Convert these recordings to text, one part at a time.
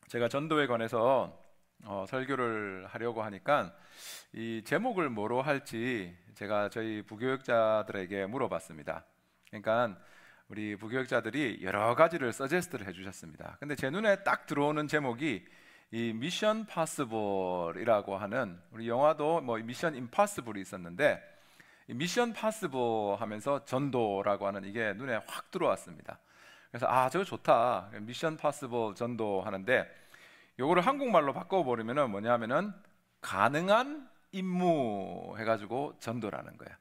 제가 전도에 관해서 설교를 하려고 하니까 이 제목을 뭐로 할지 제가 저희 부교육자들에게 물어봤습니다. 그러니까 우리 부교육자들이 여러 가지를 서제스트를 해주셨습니다. 근데 제 눈에 딱 들어오는 제목이 이 미션 파서블이라고 하는, 우리 영화도 뭐 미션 임파서블이 있었는데 이 미션 파서블 하면서 전도라고 하는 이게 눈에 확 들어왔습니다. 그래서 저거 좋다, 미션 파서블 전도 하는데, 요거를 한국말로 바꿔버리면 뭐냐면은 가능한 임무 해가지고 전도라는 거야.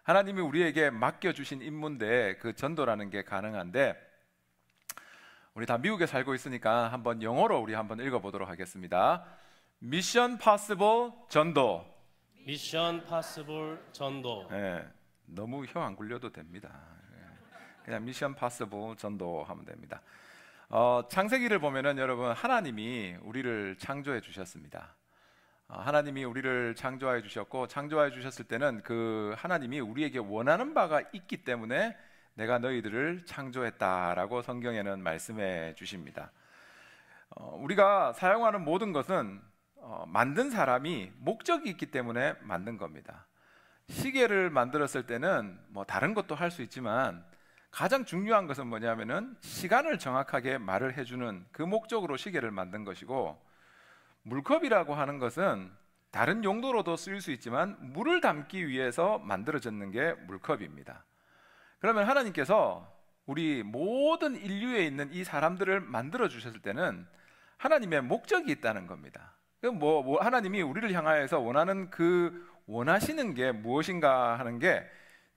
하나님이 우리에게 맡겨주신 임무인데 그 전도라는 게 가능한데, 우리 다 미국에 살고 있으니까 한번 영어로 우리 한번 읽어보도록 하겠습니다. 미션 파서블 전도. 미션 파서블 전도. 네, 너무 혀 안 굴려도 됩니다. 그냥 미션 파서블 전도 하면 됩니다. 창세기를 보면은 여러분, 하나님이 우리를 창조해 주셨습니다. 하나님이 우리를 창조해 주셨고, 창조해 주셨을 때는 그 하나님이 우리에게 원하는 바가 있기 때문에 내가 너희들을 창조했다라고 성경에는 말씀해 주십니다. 우리가 사용하는 모든 것은 만든 사람이 목적이 있기 때문에 만든 겁니다. 시계를 만들었을 때는 뭐 다른 것도 할 수 있지만 가장 중요한 것은 뭐냐면은 시간을 정확하게 말을 해주는 그 목적으로 시계를 만든 것이고, 물컵이라고 하는 것은 다른 용도로도 쓰일 수 있지만 물을 담기 위해서 만들어졌는 게 물컵입니다. 그러면 하나님께서 우리 모든 인류에 있는 이 사람들을 만들어 주셨을 때는 하나님의 목적이 있다는 겁니다. 하나님이 우리를 향하여서 원하시는 게 무엇인가 하는 게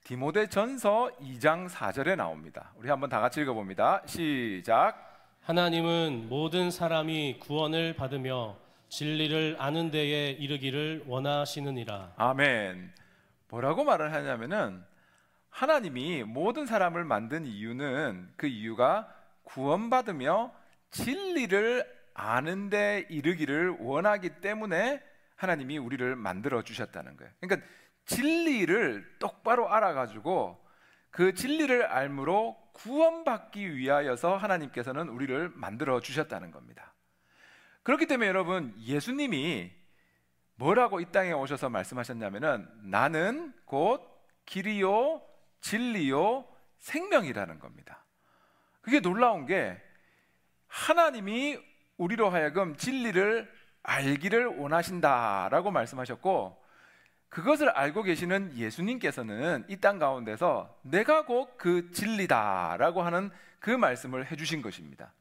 디모데전서 2장 4절에 나옵니다. 우리 한번 다 같이 읽어봅니다. 시작. 하나님은 모든 사람이 구원을 받으며 진리를 아는 데에 이르기를 원하시느니라. 아멘. 뭐라고 말을 하냐면은 하나님이 모든 사람을 만든 이유는, 그 이유가 구원받으며 진리를 아는 데 이르기를 원하기 때문에 하나님이 우리를 만들어 주셨다는 거예요. 그러니까 진리를 똑바로 알아가지고 그 진리를 알므로 구원받기 위하여서 하나님께서는 우리를 만들어 주셨다는 겁니다. 그렇기 때문에 여러분, 예수님이 뭐라고 이 땅에 오셔서 말씀하셨냐면은 나는 곧 길이요 진리요 생명이라는 겁니다. 그게 놀라운 게, 하나님이 우리로 하여금 진리를 알기를 원하신다라고 말씀하셨고, 그것을 알고 계시는 예수님께서는 이 땅 가운데서 내가 곧 그 진리다라고 하는 그 말씀을 해주신 것입니다.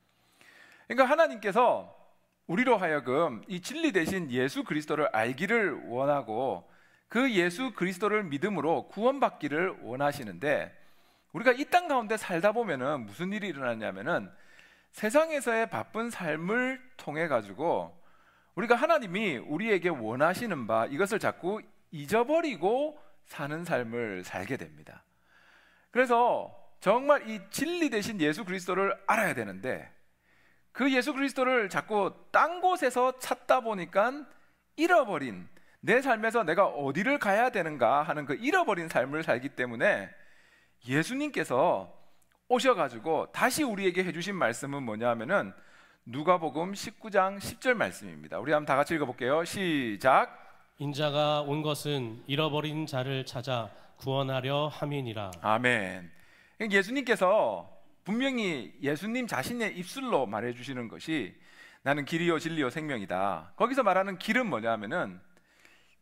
그러니까 하나님께서 우리로 하여금 이 진리 대신 예수 그리스도를 알기를 원하고 그 예수 그리스도를 믿음으로 구원받기를 원하시는데, 우리가 이 땅 가운데 살다 보면은 무슨 일이 일어나냐면은 세상에서의 바쁜 삶을 통해 가지고 우리가 하나님이 우리에게 원하시는 바, 이것을 자꾸 잊어버리고 사는 삶을 살게 됩니다. 그래서 정말 이 진리 대신 예수 그리스도를 알아야 되는데, 그 예수 그리스도를 자꾸 딴 곳에서 찾다 보니까 잃어버린, 내 삶에서 내가 어디를 가야 되는가 하는 그 잃어버린 삶을 살기 때문에 예수님께서 오셔가지고 다시 우리에게 해주신 말씀은 뭐냐 하면은 누가복음 19장 10절 말씀입니다. 우리 한번 다 같이 읽어볼게요. 시작. 인자가 온 것은 잃어버린 자를 찾아 구원하려 함이니라. 아멘. 예수님께서 분명히 예수님 자신의 입술로 말해주시는 것이 나는 길이요 진리요 생명이다. 거기서 말하는 길은 뭐냐 하면은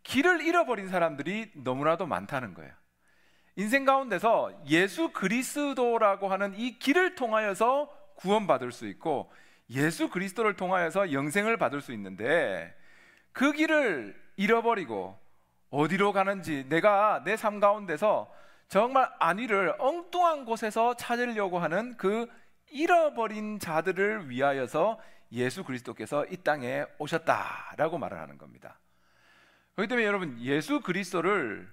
길을 잃어버린 사람들이 너무나도 많다는 거예요. 인생 가운데서 예수 그리스도라고 하는 이 길을 통하여서 구원받을 수 있고 예수 그리스도를 통하여서 영생을 받을 수 있는데, 그 길을 잃어버리고 어디로 가는지, 내가 내 삶 가운데서 정말 안위를 엉뚱한 곳에서 찾으려고 하는 그 잃어버린 자들을 위하여서 예수 그리스도께서 이 땅에 오셨다라고 말을 하는 겁니다. 그렇기 때문에 여러분, 예수 그리스도를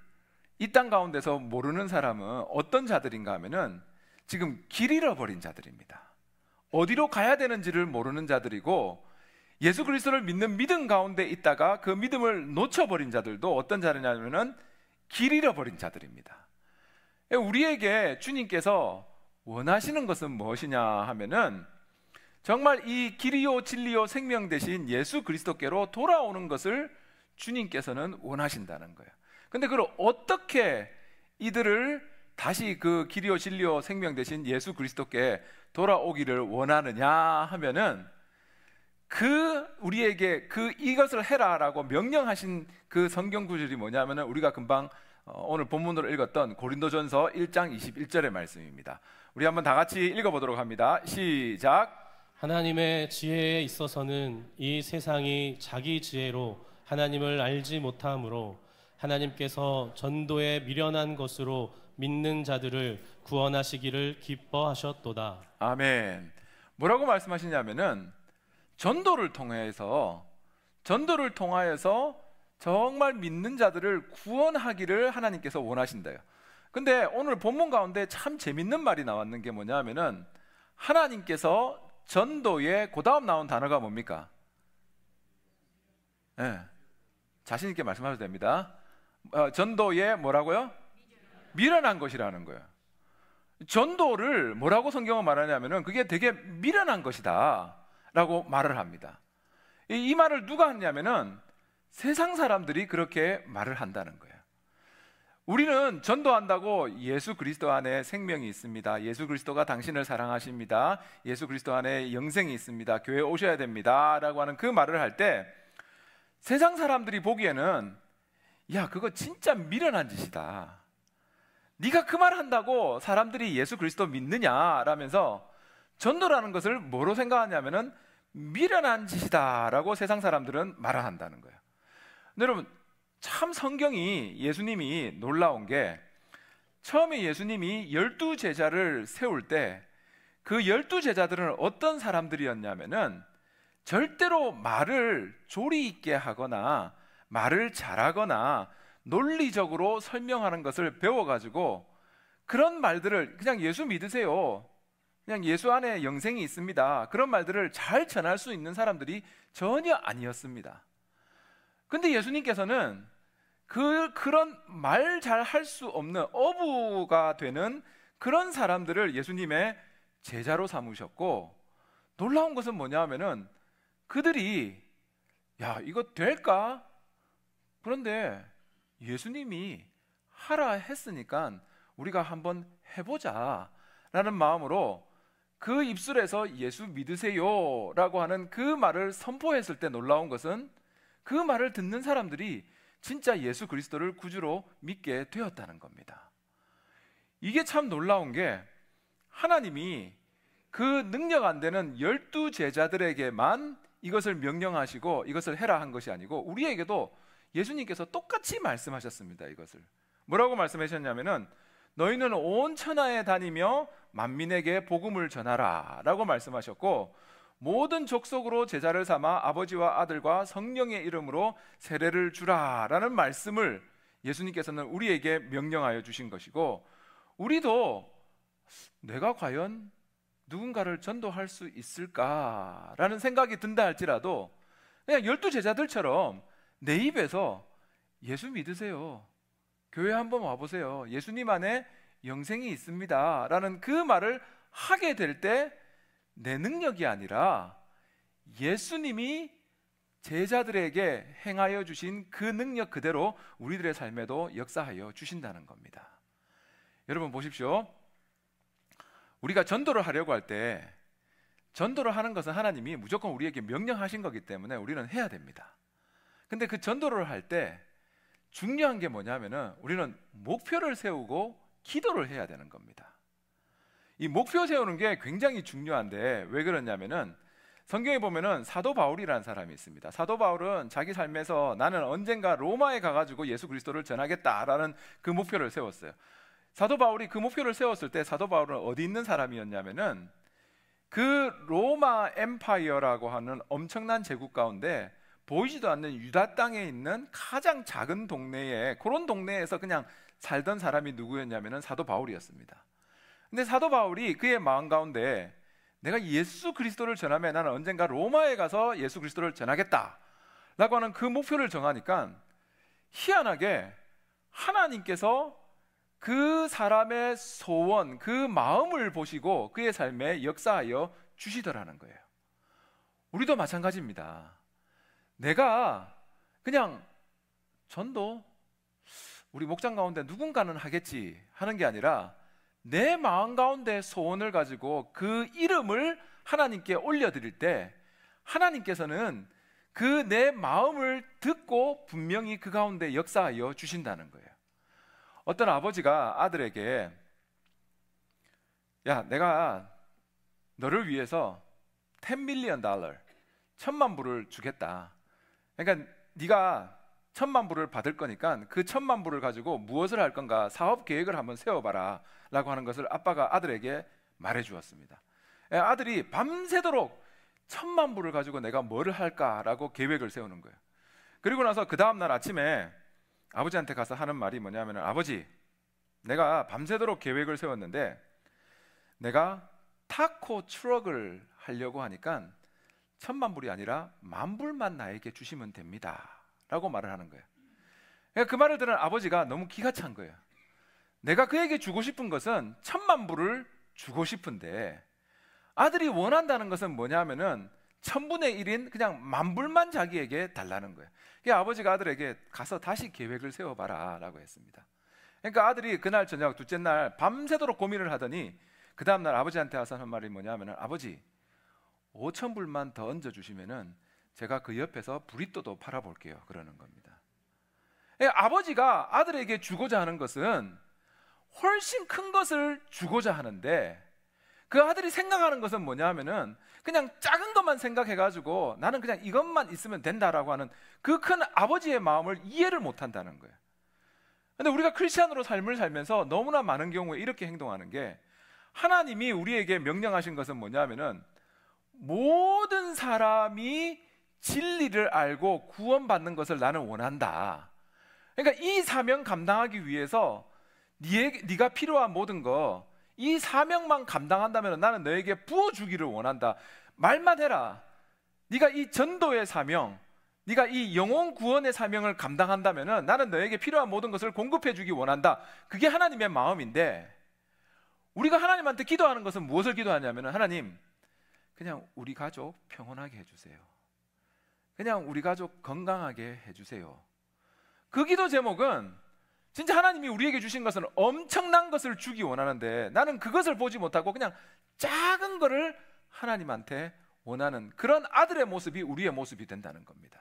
이 땅 가운데서 모르는 사람은 어떤 자들인가 하면은 지금 길 잃어버린 자들입니다. 어디로 가야 되는지를 모르는 자들이고, 예수 그리스도를 믿는 믿음 가운데 있다가 그 믿음을 놓쳐버린 자들도 어떤 자들이냐면은 길 잃어버린 자들입니다. 우리에게 주님께서 원하시는 것은 무엇이냐 하면은 정말 이 길이요 진리요 생명 되신 예수 그리스도께로 돌아오는 것을 주님께서는 원하신다는 거예요. 근데 그걸 어떻게 이들을 다시 그 길이요 진리요 생명 되신 예수 그리스도께 돌아오기를 원하느냐 하면은 우리에게 이것을 해라라고 명령하신 그 성경 구절이 뭐냐면은 우리가 금방 오늘 본문으로 읽었던 고린도전서 1장 21절의 말씀입니다. 우리 한번 다 같이 읽어보도록 합니다. 시작. 하나님의 지혜에 있어서는 이 세상이 자기 지혜로 하나님을 알지 못하므로 하나님께서 전도에 미련한 것으로 믿는 자들을 구원하시기를 기뻐하셨도다. 아멘. 뭐라고 말씀하시냐면은 전도를 통하여서 정말 믿는 자들을 구원하기를 하나님께서 원하신대요. 근데 오늘 본문 가운데 참 재밌는 말이 나왔는 게 뭐냐면은 하나님께서 전도에 그 다음 나온 단어가 뭡니까? 네. 자신 있게 말씀하셔도 됩니다. 전도에 뭐라고요? 미련한 것이라는 거예요. 전도를 뭐라고 성경은 말하냐면은 그게 되게 미련한 것이다 라고 말을 합니다. 이 말을 누가 했냐면은 세상 사람들이 그렇게 말을 한다는 거예요. 우리는 전도한다고 예수 그리스도 안에 생명이 있습니다. 예수 그리스도가 당신을 사랑하십니다. 예수 그리스도 안에 영생이 있습니다. 교회에 오셔야 됩니다 라고 하는 그 말을 할 때 세상 사람들이 보기에는 야, 그거 진짜 미련한 짓이다. 네가 그 말 한다고 사람들이 예수 그리스도 믿느냐 라면서 전도라는 것을 뭐로 생각하냐면은 미련한 짓이다 라고 세상 사람들은 말을 한다는 거예요. 근데 여러분, 참 성경이 예수님이 놀라운 게 처음에 예수님이 12제자를 세울 때 그 12제자들은 어떤 사람들이었냐면은 절대로 말을 조리 있게 하거나 말을 잘하거나 논리적으로 설명하는 것을 배워가지고 그런 말들을 그냥 예수 믿으세요, 그냥 예수 안에 영생이 있습니다, 그런 말들을 잘 전할 수 있는 사람들이 전혀 아니었습니다. 근데 예수님께서는 그런 말 잘 할 수 없는 어부가 되는 그런 사람들을 예수님의 제자로 삼으셨고, 놀라운 것은 뭐냐 하면은 그들이 야, 이거 될까? 그런데 예수님이 하라 했으니까 우리가 한번 해보자 라는 마음으로 그 입술에서 예수 믿으세요 라고 하는 그 말을 선포했을 때 놀라운 것은 그 말을 듣는 사람들이 진짜 예수 그리스도를 구주로 믿게 되었다는 겁니다. 이게 참 놀라운 게 하나님이 그 능력 안 되는 12제자들에게만 이것을 명령하시고 이것을 해라 한 것이 아니고 우리에게도 예수님께서 똑같이 말씀하셨습니다. 이것을 뭐라고 말씀하셨냐면은 너희는 온 천하에 다니며 만민에게 복음을 전하라 라고 말씀하셨고, 모든 족속으로 제자를 삼아 아버지와 아들과 성령의 이름으로 세례를 주라 라는 말씀을 예수님께서는 우리에게 명령하여 주신 것이고, 우리도 내가 과연 누군가를 전도할 수 있을까라는 생각이 든다 할지라도 그냥 12제자들처럼 내 입에서 예수 믿으세요, 교회 한번 와보세요, 예수님 안에 영생이 있습니다 라는 그 말을 하게 될 때 내 능력이 아니라 예수님이 제자들에게 행하여 주신 그 능력 그대로 우리들의 삶에도 역사하여 주신다는 겁니다. 여러분 보십시오. 우리가 전도를 하려고 할 때 전도를 하는 것은 하나님이 무조건 우리에게 명령하신 거기 때문에 우리는 해야 됩니다. 근데 그 전도를 할 때 중요한 게 뭐냐면은 우리는 목표를 세우고 기도를 해야 되는 겁니다. 이 목표 세우는 게 굉장히 중요한데 왜 그러냐면은 성경에 보면은 사도 바울이라는 사람이 있습니다. 사도 바울은 자기 삶에서 나는 언젠가 로마에 가가지고 예수 그리스도를 전하겠다라는 그 목표를 세웠어요. 사도 바울이 그 목표를 세웠을 때 사도 바울은 어디 있는 사람이었냐면은 그 로마 엠파이어라고 하는 엄청난 제국 가운데 보이지도 않는 유다 땅에 있는 가장 작은 동네에, 그런 동네에서 그냥 살던 사람이 누구였냐면은 사도 바울이었습니다. 근데 사도 바울이 그의 마음 가운데 내가 예수 그리스도를 전하면 나는 언젠가 로마에 가서 예수 그리스도를 전하겠다 라고 하는 그 목표를 정하니까 희한하게 하나님께서 그 사람의 소원, 그 마음을 보시고 그의 삶에 역사하여 주시더라는 거예요. 우리도 마찬가지입니다. 내가 그냥 전도 우리 목장 가운데 누군가는 하겠지 하는 게 아니라 내 마음 가운데 소원을 가지고 그 이름을 하나님께 올려드릴 때 하나님께서는 그 내 마음을 듣고 분명히 그 가운데 역사하여 주신다는 거예요. 어떤 아버지가 아들에게 야, 내가 너를 위해서 $10 million, 1,000만 불을 주겠다. 그러니까 네가 1,000만 불을 받을 거니까 그 1,000만 불을 가지고 무엇을 할 건가 사업 계획을 한번 세워봐라 라고 하는 것을 아빠가 아들에게 말해 주었습니다. 아들이 밤새도록 1,000만 불을 가지고 내가 뭐를 할까라고 계획을 세우는 거예요. 그리고 나서 그 다음날 아침에 아버지한테 가서 하는 말이 뭐냐면, 아버지, 내가 밤새도록 계획을 세웠는데 내가 타코 트럭을 하려고 하니까 1,000만 불이 아니라 10,000불만 나에게 주시면 됩니다 라고 말을 하는 거예요. 그러니까 그 말을 들은 아버지가 너무 기가 찬 거예요. 내가 그에게 주고 싶은 것은 1,000만 불을 주고 싶은데 아들이 원한다는 것은 뭐냐면은 1,000분의 1인 그냥 10,000불만 자기에게 달라는 거예요. 그러니까 아버지가 아들에게 가서 다시 계획을 세워봐라 라고 했습니다. 그러니까 아들이 그날 저녁 둘째 날 밤새도록 고민을 하더니 그 다음날 아버지한테 와서 한 말이 뭐냐면은, 아버지 5,000불만 더 얹어주시면은 제가 그 옆에서 브리또도 팔아볼게요 그러는 겁니다. 아버지가 아들에게 주고자 하는 것은 훨씬 큰 것을 주고자 하는데 그 아들이 생각하는 것은 뭐냐면은 그냥 작은 것만 생각해가지고 나는 그냥 이것만 있으면 된다라고 하는 그 큰 아버지의 마음을 이해를 못한다는 거예요. 근데 우리가 크리스찬으로 삶을 살면서 너무나 많은 경우에 이렇게 행동하는 게, 하나님이 우리에게 명령하신 것은 뭐냐면은 모든 사람이 진리를 알고 구원받는 것을 나는 원한다. 그러니까 이 사명 감당하기 위해서 네가 필요한 모든 거, 이 사명만 감당한다면 나는 너에게 부어주기를 원한다. 말만 해라. 네가 이 전도의 사명, 네가 이 영혼 구원의 사명을 감당한다면 나는 너에게 필요한 모든 것을 공급해 주기 원한다. 그게 하나님의 마음인데, 우리가 하나님한테 기도하는 것은 무엇을 기도하냐면, 하나님 그냥 우리 가족 평온하게 해주세요. 그냥 우리 가족 건강하게 해주세요. 그 기도 제목은 진짜 하나님이 우리에게 주신 것은 엄청난 것을 주기 원하는데 나는 그것을 보지 못하고 그냥 작은 거를 하나님한테 원하는 그런 아들의 모습이 우리의 모습이 된다는 겁니다.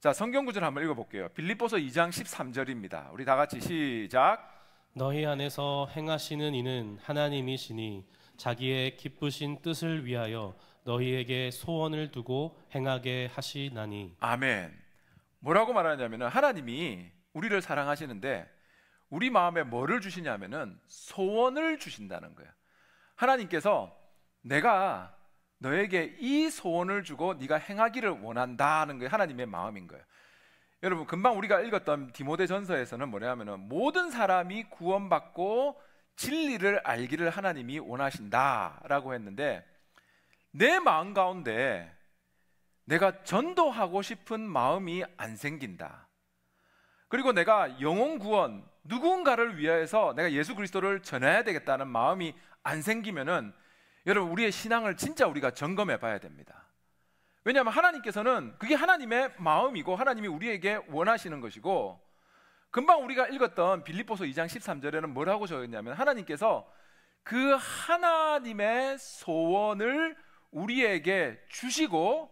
자, 성경 구절 한번 읽어볼게요. 빌립보서 2장 13절입니다. 우리 다 같이 시작. 너희 안에서 행하시는 이는 하나님이시니 자기의 기쁘신 뜻을 위하여 너희에게 소원을 두고 행하게 하시나니. 아멘. 뭐라고 말하냐면 하나님이 우리를 사랑하시는데 우리 마음에 뭐를 주시냐면은 소원을 주신다는 거예요. 하나님께서 내가 너에게 이 소원을 주고 네가 행하기를 원한다는 게 하나님의 마음인 거예요. 여러분, 금방 우리가 읽었던 디모데전서에서는 뭐냐면은 모든 사람이 구원받고 진리를 알기를 하나님이 원하신다라고 했는데, 내 마음 가운데 내가 전도하고 싶은 마음이 안 생긴다. 그리고 내가 영혼 구원, 누군가를 위해서 내가 예수 그리스도를 전해야 되겠다는 마음이 안 생기면은 여러분, 우리의 신앙을 진짜 우리가 점검해 봐야 됩니다. 왜냐하면 하나님께서는 그게 하나님의 마음이고 하나님이 우리에게 원하시는 것이고, 금방 우리가 읽었던 빌립보서 2장 13절에는 뭐라고 적었냐면 하나님께서 그 하나님의 소원을 우리에게 주시고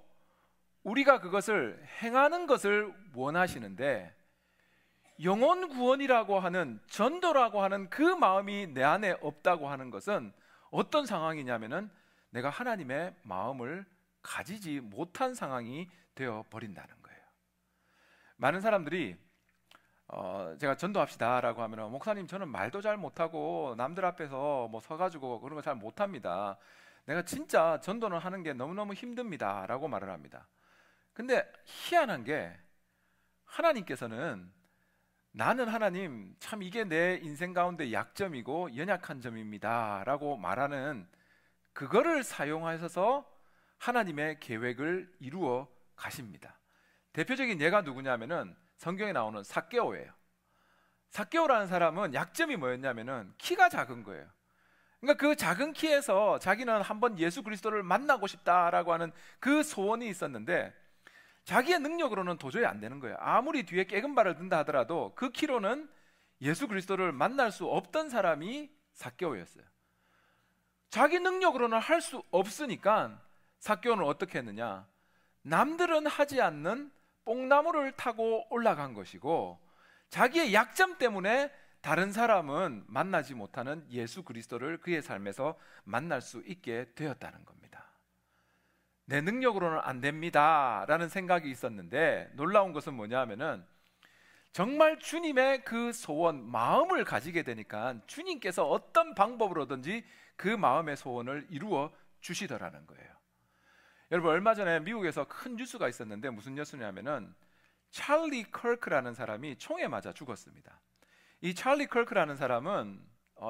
우리가 그것을 행하는 것을 원하시는데, 영혼 구원이라고 하는, 전도라고 하는 그 마음이 내 안에 없다고 하는 것은 어떤 상황이냐면은 내가 하나님의 마음을 가지지 못한 상황이 되어 버린다는 거예요. 많은 사람들이 제가 전도합시다라고 하면, 목사님 저는 말도 잘 못하고 남들 앞에서 뭐 서가지고 그런 거 잘 못합니다. 내가 진짜 전도는 하는 게 너무너무 힘듭니다 라고 말을 합니다. 근데 희한한 게 하나님께서는 나는 하나님 참 이게 내 인생 가운데 약점이고 연약한 점입니다 라고 말하는 그거를 사용하셔서 하나님의 계획을 이루어 가십니다. 대표적인 예가 누구냐면은 성경에 나오는 삭개오예요. 삭개오라는 사람은 약점이 뭐였냐면은 키가 작은 거예요. 그러니까 그 작은 키에서 자기는 한번 예수 그리스도를 만나고 싶다라고 하는 그 소원이 있었는데 자기의 능력으로는 도저히 안 되는 거예요. 아무리 뒤에 깨금 발을 든다 하더라도 그 키로는 예수 그리스도를 만날 수 없던 사람이 삭개오였어요. 자기 능력으로는 할 수 없으니까 삭개오는 어떻게 했느냐? 남들은 하지 않는 뽕나무를 타고 올라간 것이고 자기의 약점 때문에 다른 사람은 만나지 못하는 예수 그리스도를 그의 삶에서 만날 수 있게 되었다는 겁니다. 내 능력으로는 안 됩니다 라는 생각이 있었는데 놀라운 것은 뭐냐 하면은 정말 주님의 그 소원, 마음을 가지게 되니까 주님께서 어떤 방법으로든지 그 마음의 소원을 이루어 주시더라는 거예요. 여러분, 얼마 전에 미국에서 큰 뉴스가 있었는데 무슨 뉴스냐면은 찰리 커크라는 사람이 총에 맞아 죽었습니다. 이 찰리 커크라는 사람은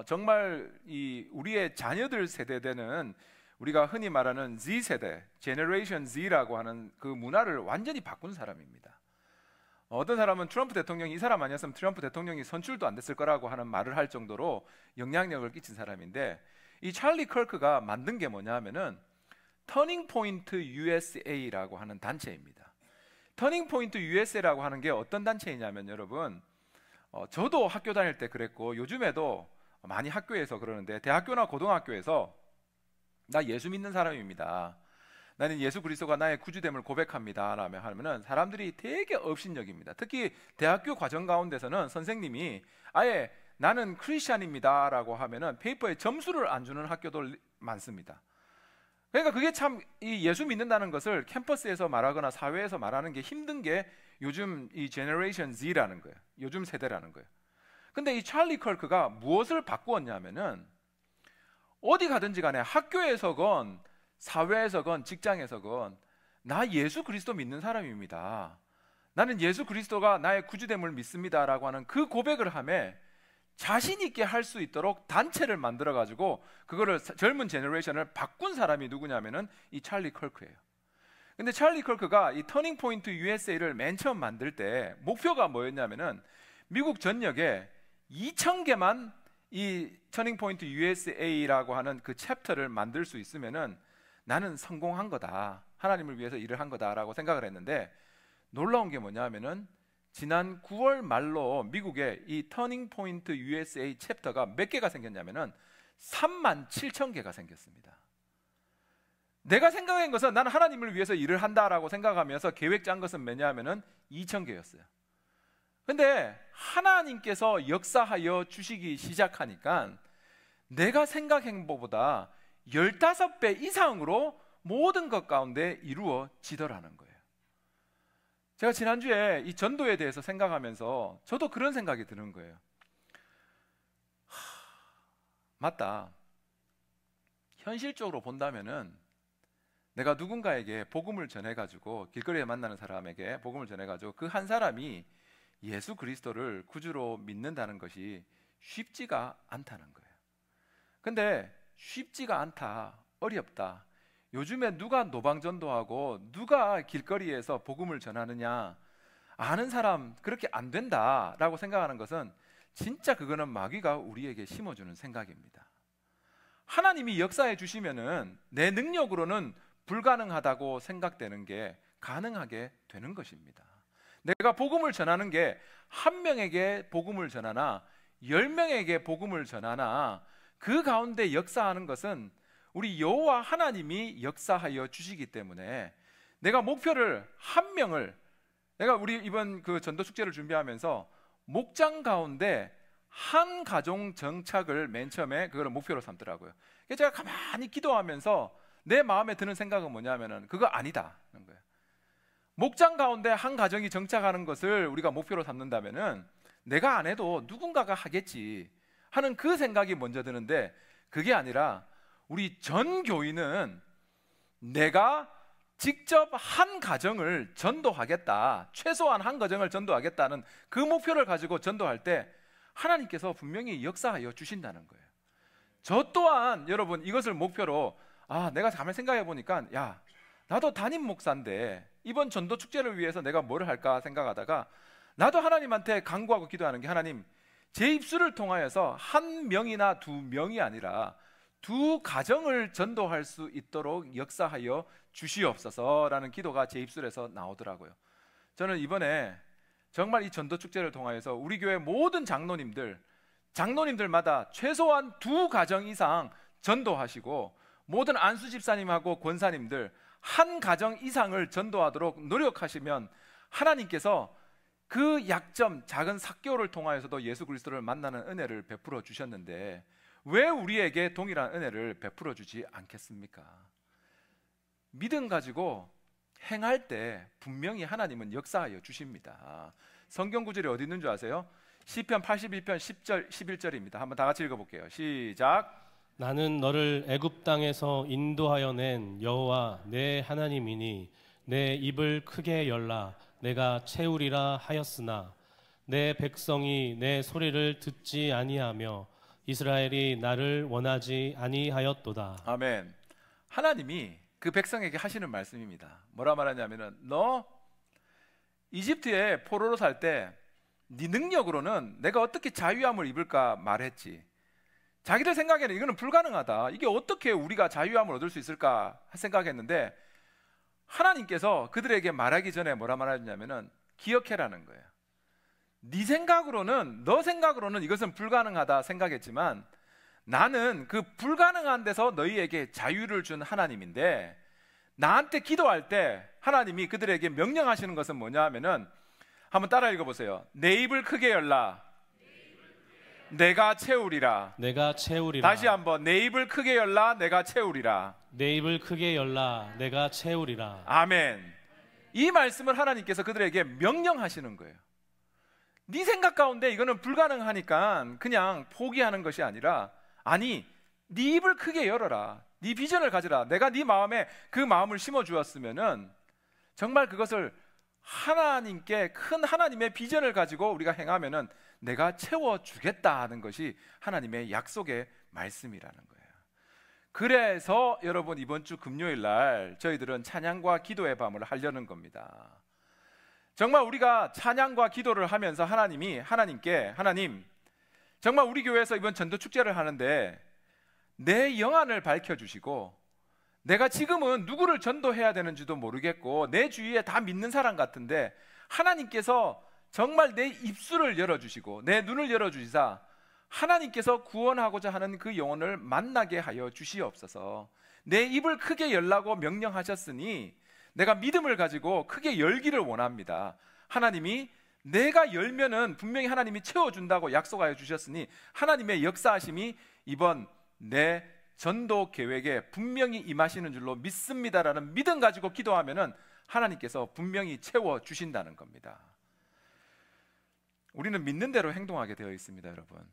정말 이 우리의 자녀들 세대 되는 우리가 흔히 말하는 Z세대, Generation Z라고 하는 그 문화를 완전히 바꾼 사람입니다. 어떤 사람은 트럼프 대통령이 이 사람 아니었으면 트럼프 대통령이 선출도 안 됐을 거라고 하는 말을 할 정도로 영향력을 끼친 사람인데 이 찰리 커크가 만든 게 뭐냐 하면은 터닝 포인트 USA라고 하는 단체입니다. 터닝 포인트 USA라고 하는 게 어떤 단체이냐면 여러분, 저도 학교 다닐 때 그랬고 요즘에도 많이 학교에서 그러는데 대학교나 고등학교에서 나 예수 믿는 사람입니다. 나는 예수 그리스도가 나의 구주됨을 고백합니다 라며 하면은 사람들이 되게 업신여깁니다. 특히 대학교 과정 가운데서는 선생님이 아예 나는 크리스찬입니다 라고 하면은 페이퍼에 점수를 안 주는 학교도 많습니다. 그러니까 그게 참 이 예수 믿는다는 것을 캠퍼스에서 말하거나 사회에서 말하는 게 힘든 게 요즘 이 제너레이션 Z라는 거예요. 요즘 세대라는 거예요. 근데 이 찰리 커크가 무엇을 바꾸었냐면은 어디 가든지 간에 학교에서건 사회에서건 직장에서건 나 예수 그리스도 믿는 사람입니다. 나는 예수 그리스도가 나의 구주됨을 믿습니다 라고 하는 그 고백을 하며 자신 있게 할 수 있도록 단체를 만들어 가지고 그거를 젊은 제너레이션을 바꾼 사람이 누구냐면은 이 찰리 커크예요. 근데 찰리 커크가 이 터닝 포인트 USA를 맨 처음 만들 때 목표가 뭐였냐면은 미국 전역에 2,000개만 이 터닝 포인트 USA라고 하는 그 챕터를 만들 수 있으면은 나는 성공한 거다. 하나님을 위해서 일을 한 거다라고 생각을 했는데 놀라운 게 뭐냐면은 지난 9월 말로 미국에 이 터닝 포인트 USA 챕터가 몇 개가 생겼냐면은 37,000개가 생겼습니다. 내가 생각한 것은 나는 하나님을 위해서 일을 한다라고 생각하면서 계획 짠 것은 뭐냐면은 2,000개였어요. 근데 하나님께서 역사하여 주시기 시작하니까 내가 생각한 것보다 15배 이상으로 모든 것 가운데 이루어지더라는 거예요. 제가 지난주에 이 전도에 대해서 생각하면서 저도 그런 생각이 드는 거예요. 맞다. 현실적으로 본다면은 내가 누군가에게 복음을 전해가지고 길거리에 만나는 사람에게 복음을 전해가지고 그 한 사람이 예수 그리스도를 구주로 믿는다는 것이 쉽지가 않다는 거예요. 근데 쉽지가 않다, 어렵다. 요즘에 누가 노방전도하고 누가 길거리에서 복음을 전하느냐, 아는 사람 그렇게 안 된다라고 생각하는 것은 진짜 그거는 마귀가 우리에게 심어주는 생각입니다. 하나님이 역사해 주시면은 내 능력으로는 불가능하다고 생각되는 게 가능하게 되는 것입니다. 내가 복음을 전하는 게 한 명에게 복음을 전하나 10명에게 복음을 전하나 그 가운데 역사하는 것은 우리 여호와 하나님이 역사하여 주시기 때문에 내가 목표를 한 명을, 내가 우리 이번 그 전도 축제를 준비하면서 목장 가운데 한 가정 정착을 맨 처음에 그걸 목표로 삼더라고요. 그래서 제가 가만히 기도하면서 내 마음에 드는 생각은 뭐냐면은 그거 아니다는 거예요. 목장 가운데 한 가정이 정착하는 것을 우리가 목표로 삼는다면은 내가 안 해도 누군가가 하겠지 하는 그 생각이 먼저 드는데 그게 아니라 우리 전 교인은 내가 직접 한 가정을 전도하겠다, 최소한 한 가정을 전도하겠다는 그 목표를 가지고 전도할 때 하나님께서 분명히 역사하여 주신다는 거예요. 저 또한 여러분 이것을 목표로 내가 가만히 생각해 보니까 야, 나도 담임 목사인데 이번 전도 축제를 위해서 내가 뭘 할까 생각하다가 나도 하나님한테 간구하고 기도하는 게 하나님, 제 입술을 통하여서 한 명이나 두 명이 아니라 두 가정을 전도할 수 있도록 역사하여 주시옵소서라는 기도가 제 입술에서 나오더라고요. 저는 이번에 정말 이 전도 축제를 통하여서 우리 교회 모든 장로님들마다 최소한 두 가정 이상 전도하시고, 모든 안수 집사님하고 권사님들 한 가정 이상을 전도하도록 노력하시면 하나님께서 그 약점, 작은 삭개오를 통하여서도 예수 그리스도를 만나는 은혜를 베풀어 주셨는데 왜 우리에게 동일한 은혜를 베풀어 주지 않겠습니까? 믿음 가지고 행할 때 분명히 하나님은 역사하여 주십니다. 성경 구절이 어디 있는 줄 아세요? 시편 81편 10절 11절입니다. 한번 다 같이 읽어볼게요. 시작. 나는 너를 애굽 땅에서 인도하여 낸 여호와 내 하나님이니 내 입을 크게 열라 내가 채우리라 하였으나 내 백성이 내 소리를 듣지 아니하며 이스라엘이 나를 원하지 아니하였도다. 아멘. 하나님이 그 백성에게 하시는 말씀입니다. 뭐라 말하냐면은, 너 이집트에 포로로 살 때 네 능력으로는 내가 어떻게 자유함을 입을까 말했지. 자기들 생각에는 이거는 불가능하다. 이게 어떻게 우리가 자유함을 얻을 수 있을까 생각했는데 하나님께서 그들에게 말하기 전에 뭐라 말하냐면은 기억해라는 거예요. 네 생각으로는, 너 생각으로는 이것은 불가능하다 생각했지만 나는 그 불가능한 데서 너희에게 자유를 준 하나님인데, 나한테 기도할 때 하나님이 그들에게 명령하시는 것은 뭐냐 하면은, 한번 따라 읽어보세요. 내 입을 크게 열라 내가 채우리라. 내가 채우리라. 다시 한번, 내 입을 크게 열라 내가 채우리라. 내 입을 크게 열라 내가 채우리라. 아멘. 이 말씀을 하나님께서 그들에게 명령하시는 거예요. 네 생각 가운데 이거는 불가능하니까 그냥 포기하는 것이 아니라, 아니, 네 입을 크게 열어라. 네 비전을 가져라. 내가 네 마음에 그 마음을 심어 주었으면은 정말 그것을 하나님께, 큰 하나님의 비전을 가지고 우리가 행하면은 내가 채워주겠다 하는 것이 하나님의 약속의 말씀이라는 거예요. 그래서 여러분, 이번 주 금요일 날 저희들은 찬양과 기도의 밤을 하려는 겁니다. 정말 우리가 찬양과 기도를 하면서 하나님께, 하나님, 정말 우리 교회에서 이번 전도 축제를 하는데 내 영안을 밝혀주시고, 내가 지금은 누구를 전도해야 되는지도 모르겠고 내 주위에 다 믿는 사람 같은데 하나님께서 정말 내 입술을 열어주시고 내 눈을 열어주시사 하나님께서 구원하고자 하는 그 영혼을 만나게 하여 주시옵소서. 내 입을 크게 열라고 명령하셨으니 내가 믿음을 가지고 크게 열기를 원합니다. 하나님이 내가 열면은 분명히 하나님이 채워준다고 약속하여 주셨으니 하나님의 역사하심이 이번 내 전도 계획에 분명히 임하시는 줄로 믿습니다라는 믿음 가지고 기도하면은 하나님께서 분명히 채워주신다는 겁니다. 우리는 믿는 대로 행동하게 되어 있습니다. 여러분,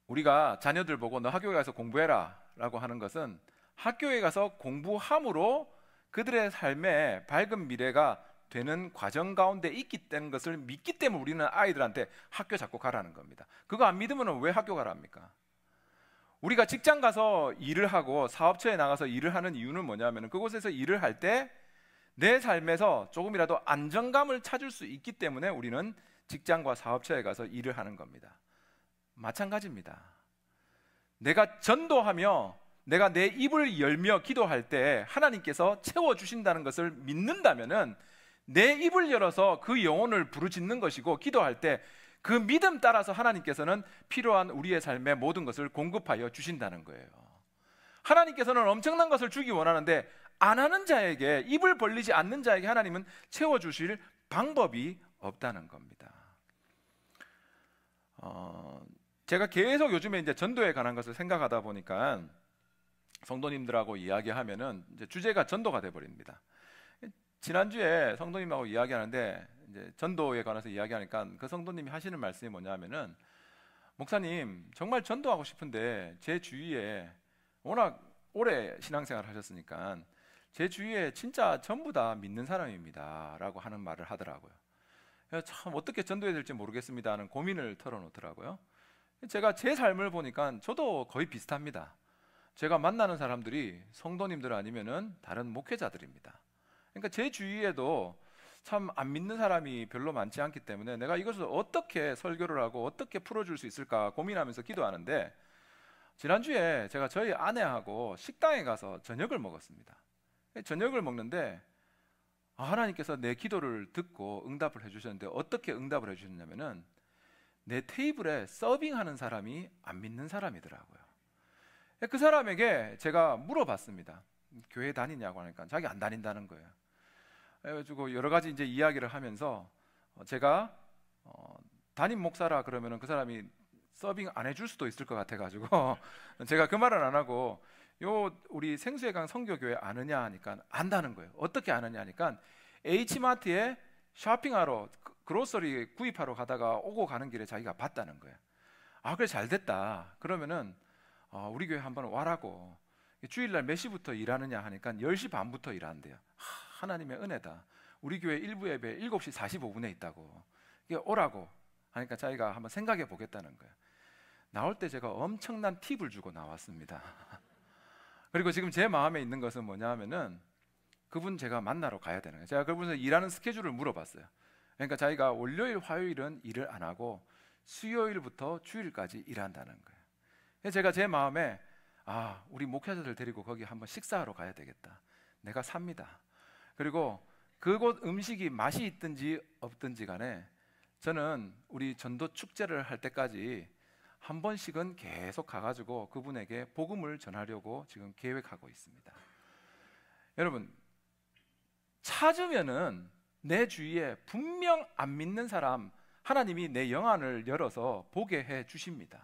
우리가 자녀들 보고 너 학교에 가서 공부해라 라고 하는 것은 학교에 가서 공부함으로 그들의 삶에 밝은 미래가 되는 과정 가운데 있기 때문에, 것을 믿기 때문에 우리는 아이들한테 학교 자꾸 가라는 겁니다. 그거 안 믿으면 왜 학교 가랍니까? 우리가 직장 가서 일을 하고 사업처에 나가서 일을 하는 이유는 뭐냐면, 그곳에서 일을 할 때 내 삶에서 조금이라도 안정감을 찾을 수 있기 때문에 우리는 직장과 사업처에 가서 일을 하는 겁니다. 마찬가지입니다. 내가 전도하며 내가 내 입을 열며 기도할 때 하나님께서 채워주신다는 것을 믿는다면은 내 입을 열어서 그 영혼을 부르짖는 것이고, 기도할 때 그 믿음 따라서 하나님께서는 필요한 우리의 삶의 모든 것을 공급하여 주신다는 거예요. 하나님께서는 엄청난 것을 주기 원하는데 안 하는 자에게, 입을 벌리지 않는 자에게 하나님은 채워주실 방법이 없다는 겁니다. 제가 계속 요즘에 이제 전도에 관한 것을 생각하다 보니까 성도님들하고 이야기하면은 이제 주제가 전도가 돼버립니다. 지난주에 성도님하고 이야기하는데 이제 전도에 관해서 이야기하니까 그 성도님이 하시는 말씀이 뭐냐면은, 목사님, 정말 전도하고 싶은데 제 주위에, 워낙 오래 신앙생활 하셨으니까 제 주위에 진짜 전부 다 믿는 사람입니다 라고 하는 말을 하더라고요. 참 어떻게 전도해야 될지 모르겠습니다 하는 고민을 털어놓더라고요. 제가 제 삶을 보니까 저도 거의 비슷합니다. 제가 만나는 사람들이 성도님들 아니면은 다른 목회자들입니다. 그러니까 제 주위에도 참 안 믿는 사람이 별로 많지 않기 때문에 내가 이것을 어떻게 설교를 하고 어떻게 풀어줄 수 있을까 고민하면서 기도하는데, 지난주에 제가 저희 아내하고 식당에 가서 저녁을 먹었습니다. 저녁을 먹는데 하나님께서 내 기도를 듣고 응답을 해주셨는데, 어떻게 응답을 해주셨냐면은 내 테이블에 서빙하는 사람이 안 믿는 사람이더라고요. 그 사람에게 제가 물어봤습니다. 교회 다니냐고 하니까 자기 안 다닌다는 거예요. 그래가지고 여러 가지 이제 이야기를 하면서 제가 담임 목사라 그러면은 그 사람이 서빙 안 해줄 수도 있을 것 같아가지고 제가 그 말은 안 하고, 우리 생수의 강 선교교회 아느냐 하니까 안다는 거예요. 어떻게 아느냐 하니까 H마트에 쇼핑하러, 그로서리 구입하러 가다가 오고 가는 길에 자기가 봤다는 거예요. 그래, 잘 됐다. 그러면은 우리 교회 한번 와라고. 주일날 몇 시부터 일하느냐 하니까 10시 반부터 일한대요. 하나님의 은혜다. 우리 교회 일부 예배 7시 45분에 있다고. 이게 오라고 하니까 자기가 한번 생각해 보겠다는 거예요. 나올 때 제가 엄청난 팁을 주고 나왔습니다. 그리고 지금 제 마음에 있는 것은 뭐냐 하면은 그분 제가 만나러 가야 되는 거예요. 제가 그분에서 일하는 스케줄을 물어봤어요. 그러니까 자기가 월요일, 화요일은 일을 안 하고 수요일부터 주일까지 일한다는 거예요. 제가 제 마음에 우리 목회자들 데리고 거기 한번 식사하러 가야 되겠다. 내가 삽니다. 그리고 그곳 음식이 맛이 있든지 없든지 간에 저는 우리 전도 축제를 할 때까지 한 번씩은 계속 가가지고 그분에게 복음을 전하려고 지금 계획하고 있습니다. 여러분, 찾으면은 내 주위에 분명 안 믿는 사람 하나님이 내 영안을 열어서 보게 해 주십니다.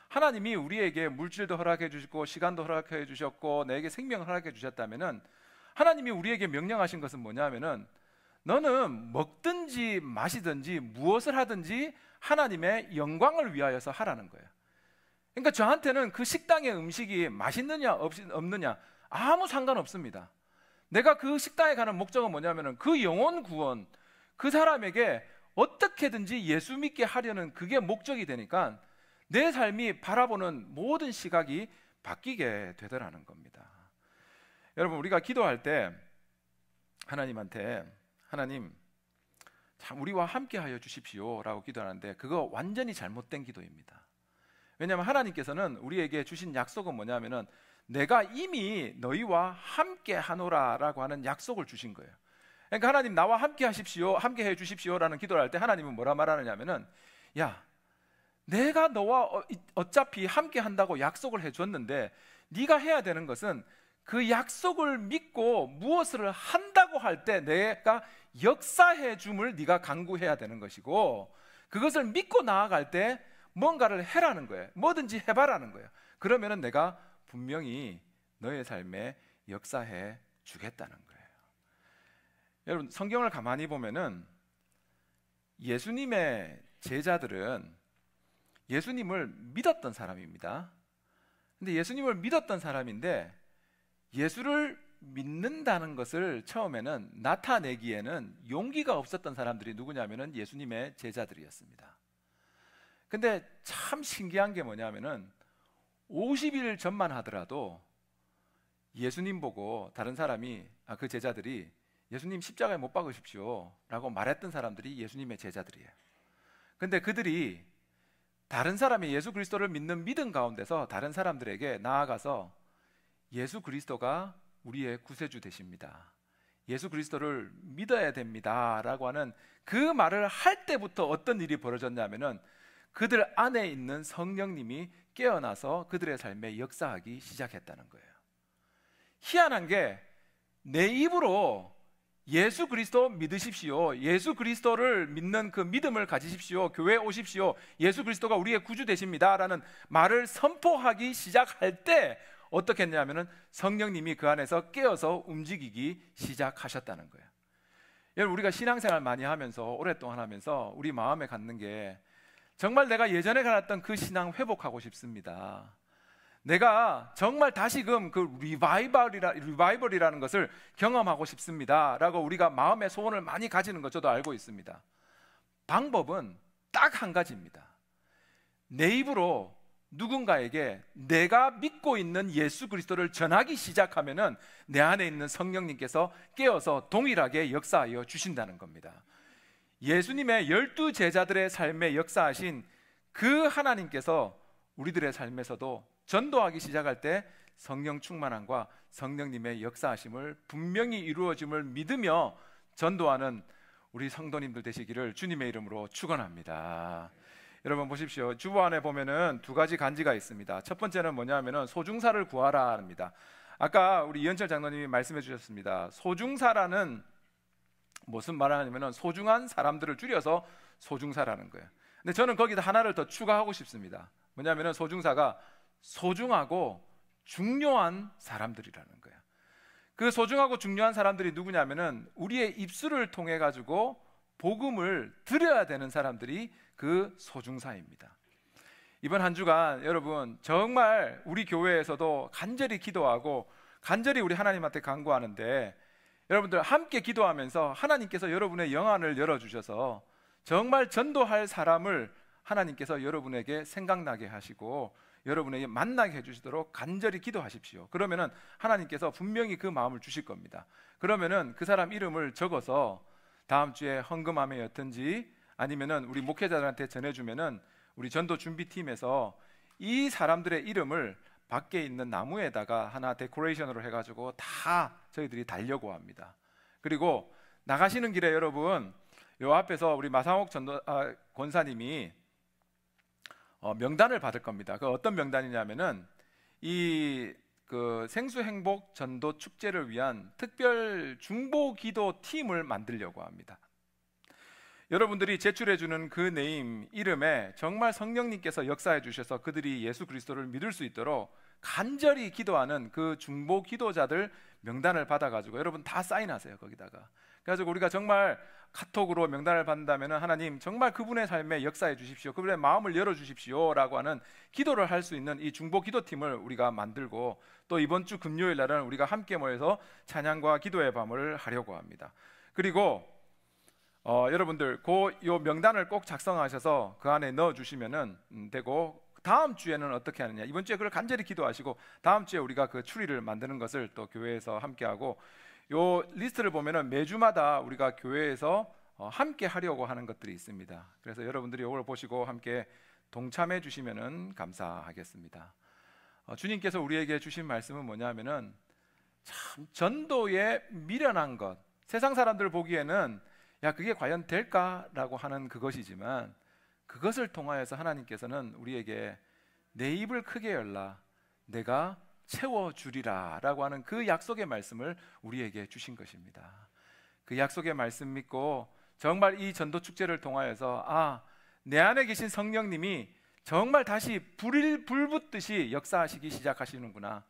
하나님이 우리에게 물질도 허락해 주시고 시간도 허락해 주셨고 내게 생명을 허락해 주셨다면은, 하나님이 우리에게 명령하신 것은 뭐냐면은 너는 먹든지 마시든지 무엇을 하든지 하나님의 영광을 위하여서 하라는 거예요. 그러니까 저한테는 그 식당의 음식이 맛있느냐 없느냐 아무 상관없습니다. 내가 그 식당에 가는 목적은 뭐냐면은 그 영혼 구원, 그 사람에게 어떻게든지 예수 믿게 하려는 그게 목적이 되니까 내 삶이 바라보는 모든 시각이 바뀌게 되더라는 겁니다. 여러분, 우리가 기도할 때 하나님한테 하나님 참 우리와 함께 하여 주십시오 라고 기도하는데 그거 완전히 잘못된 기도입니다. 왜냐하면 하나님께서는 우리에게 주신 약속은 뭐냐면은 내가 이미 너희와 함께 하노라 라고 하는 약속을 주신 거예요. 그러니까 하나님 나와 함께 하십시오, 함께 해 주십시오 라는 기도를 할 때 하나님은 뭐라 말하느냐면은, 야, 내가 너와 어차피 함께 한다고 약속을 해줬는데 네가 해야 되는 것은 그 약속을 믿고 무엇을 한다고 할 때 내가 역사해 줌을 네가 간구해야 되는 것이고, 그것을 믿고 나아갈 때 뭔가를 해라는 거예요. 뭐든지 해봐라는 거예요. 그러면은 내가 분명히 너의 삶에 역사해 주겠다는 거예요. 여러분, 성경을 가만히 보면은 예수님의 제자들은 예수님을 믿었던 사람입니다. 근데 예수님을 믿었던 사람인데 예수를 믿는다는 것을 처음에는 나타내기에는 용기가 없었던 사람들이 누구냐면은 예수님의 제자들이었습니다. 근데 참 신기한 게 뭐냐면은 50일 전만 하더라도 예수님 보고 다른 사람이 그 제자들이 예수님 십자가에 못 박으십시오 라고 말했던 사람들이 예수님의 제자들이에요. 근데 그들이 다른 사람이 예수 그리스도를 믿는 믿음 가운데서 다른 사람들에게 나아가서 예수 그리스도가 우리의 구세주 되십니다, 예수 그리스도를 믿어야 됩니다 라고 하는 그 말을 할 때부터 어떤 일이 벌어졌냐면은 그들 안에 있는 성령님이 깨어나서 그들의 삶에 역사하기 시작했다는 거예요. 희한한 게 내 입으로 예수 그리스도 믿으십시오, 예수 그리스도를 믿는 그 믿음을 가지십시오, 교회에 오십시오, 예수 그리스도가 우리의 구주 되십니다 라는 말을 선포하기 시작할 때 어떻게 했냐면은 성령님이 그 안에서 깨어서 움직이기 시작하셨다는 거예요. 여러분, 우리가 신앙생활 많이 하면서 오랫동안 하면서 우리 마음에 갖는 게 정말 내가 예전에 가졌던 그 신앙 회복하고 싶습니다. 내가 정말 다시금 그 리바이벌이라는 것을 경험하고 싶습니다 라고 우리가 마음의 소원을 많이 가지는 것 저도 알고 있습니다. 방법은 딱 한 가지입니다. 내 입으로 누군가에게 내가 믿고 있는 예수 그리스도를 전하기 시작하면은 내 안에 있는 성령님께서 깨어서 동일하게 역사하여 주신다는 겁니다. 예수님의 12 제자들의 삶에 역사하신 그 하나님께서 우리들의 삶에서도 전도하기 시작할 때 성령 충만함과 성령님의 역사하심을 분명히 이루어짐을 믿으며 전도하는 우리 성도님들 되시기를 주님의 이름으로 축원합니다. 여러분 보십시오. 주보 안에 보면은 두 가지 간지가 있습니다. 첫 번째는 뭐냐면은 소중사를 구하라 합니다. 아까 우리 이현철 장로님이 말씀해 주셨습니다. 소중사라는 무슨 말을 하냐면은 소중한 사람들을 줄여서 소중사라는 거예요. 근데 저는 거기다 하나를 더 추가하고 싶습니다. 뭐냐면은 소중사가 소중하고 중요한 사람들이라는 거예요. 그 소중하고 중요한 사람들이 누구냐면은 우리의 입술을 통해 가지고 복음을 드려야 되는 사람들이 그 소중사입니다. 이번 한 주간 여러분 정말 우리 교회에서도 간절히 기도하고 간절히 우리 하나님한테 간구하는데, 여러분들 함께 기도하면서 하나님께서 여러분의 영안을 열어주셔서 정말 전도할 사람을 하나님께서 여러분에게 생각나게 하시고 여러분에게 만나게 해주시도록 간절히 기도하십시오. 그러면은 하나님께서 분명히 그 마음을 주실 겁니다. 그러면은 그 사람 이름을 적어서 다음 주에 헌금함에였든지 아니면은 우리 목회자들한테 전해주면은 우리 전도 준비팀에서 이 사람들의 이름을 밖에 있는 나무에다가 하나 데코레이션으로 해가지고 다 저희들이 달려고 합니다. 그리고 나가시는 길에 여러분 요 앞에서 우리 마상옥 권사님이 명단을 받을 겁니다. 그 어떤 명단이냐면은 그 생수행복 전도 축제를 위한 특별 중보기도 팀을 만들려고 합니다. 여러분들이 제출해주는 그 네임 이름에 정말 성령님께서 역사해 주셔서 그들이 예수 그리스도를 믿을 수 있도록 간절히 기도하는 그 중보 기도자들 명단을 받아가지고 여러분 다 사인하세요. 거기다가 그래가지고 우리가 정말 카톡으로 명단을 받는다면 하나님 정말 그분의 삶에 역사해 주십시오, 그분의 마음을 열어주십시오 라고 하는 기도를 할 수 있는 이 중보 기도팀을 우리가 만들고, 또 이번 주 금요일 날은 우리가 함께 모여서 찬양과 기도의 밤을 하려고 합니다. 그리고 여러분들 요 명단을 꼭 작성하셔서 그 안에 넣어주시면 되고, 다음 주에는 어떻게 하느냐, 이번 주에 그걸 간절히 기도하시고 다음 주에 우리가 그 추리를 만드는 것을 또 교회에서 함께하고, 요 리스트를 보면은 매주마다 우리가 교회에서 함께 하려고 하는 것들이 있습니다. 그래서 여러분들이 이걸 보시고 함께 동참해 주시면은 감사하겠습니다. 주님께서 우리에게 주신 말씀은 뭐냐면은 참 전도에 미련한 것, 세상 사람들 보기에는 야 그게 과연 될까라고 하는 그것이지만, 그것을 통하여서 하나님께서는 우리에게 내 입을 크게 열라 내가 채워주리라 라고 하는 그 약속의 말씀을 우리에게 주신 것입니다. 그 약속의 말씀 믿고 정말 이 전도축제를 통하여서 내 안에 계신 성령님이 정말 다시 불 붙듯이 역사하시기 시작하시는구나,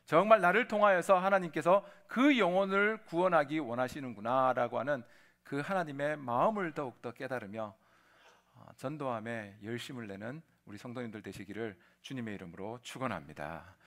정말 나를 통하여서 하나님께서 그 영혼을 구원하기 원하시는구나 라고 하는 그 하나님의 마음을 더욱더 깨달으며 전도함에 열심을 내는 우리 성도님들 되시기를 주님의 이름으로 축원합니다.